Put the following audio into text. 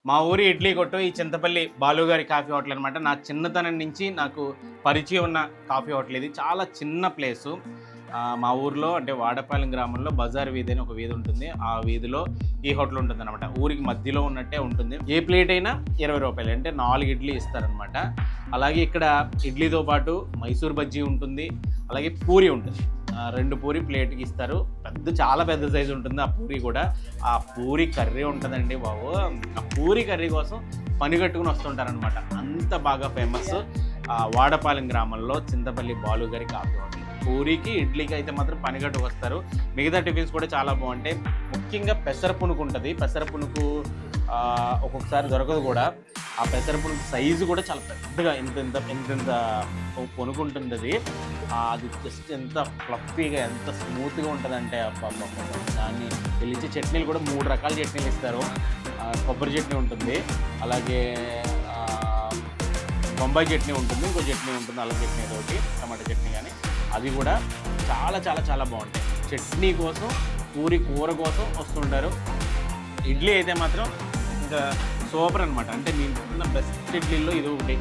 మా ఊరి ఇడ్లీ కొట్టు ఈ చింతపల్లి బాలుగారి కాఫీ హోటల్ అనమాట. నా చిన్నతనం నుంచి నాకు పరిచయం ఉన్న కాఫీ హోటల్ ఇది. చాలా చిన్న ప్లేసు. మా ఊర్లో అంటే వాడపాలెం గ్రామంలో బజార్ వీధి అని ఒక వీధి ఉంటుంది. ఆ వీధిలో ఈ హోటల్ ఉంటుందన్నమాట. ఊరికి మధ్యలో ఉన్నట్టే ఉంటుంది. ఏ ప్లేట్ అయినా 20 రూపాయలు, అంటే 4 ఇడ్లీ ఇస్తారనమాట. అలాగే ఇక్కడ ఇడ్లీతో పాటు మైసూర్ బజ్జీ ఉంటుంది, అలాగే పూరి ఉంటుంది. 2 పూరి ప్లేట్కి ఇస్తారు. చాలా పెద్ద సైజు ఉంటుంది ఆ పూరి కూడా. ఆ పూరి కర్రీ ఉంటుందండి బాబు. ఆ పూరి కర్రీ కోసం పని కట్టుకుని వస్తుంటారనమాట. అంత బాగా ఫేమస్ వాడపాలెం గ్రామంలో చింతపల్లి బాలుగారి కాఫీ హోటల్. పూరికి ఇడ్లీకి అయితే మాత్రం పని కట్టుకు వస్తారు. మిగతా టిఫిన్స్ కూడా చాలా బాగుంటాయి. ముఖ్యంగా పెసర పునుకు ఉంటుంది. పెసర పునుకు ఒక్కొక్కసారి దొరకదు కూడా. ఆ పెసర పునుకు సైజు కూడా చాలా పెద్దగా ఇంత పునుకు ఉంటుంది. అది జస్ట్ ఎంత ఫ్లఫీగా ఎంత స్మూత్గా ఉంటుందంటే దాన్ని పిలిచి చట్నీలు కూడా 3 రకాల చట్నీలు ఇస్తారు. కొబ్బరి చట్నీ ఉంటుంది, అలాగే బొంబాయి చట్నీ ఉంటుంది, ఇంకో చట్నీ ఉంటుంది, అల్లం చట్నీ ఒకటి, టమాటా చట్నీ. కానీ అది కూడా చాలా చాలా చాలా బాగుంటాయి. చట్నీ కోసం, పూరి కూర కోసం వస్తుంటారు. ఇడ్లీ అయితే మాత్రం ఇంకా సూపర్ అనమాట. అంటే నేను తిన్న బెస్ట్ ఇడ్లీలో ఇది ఒకటి.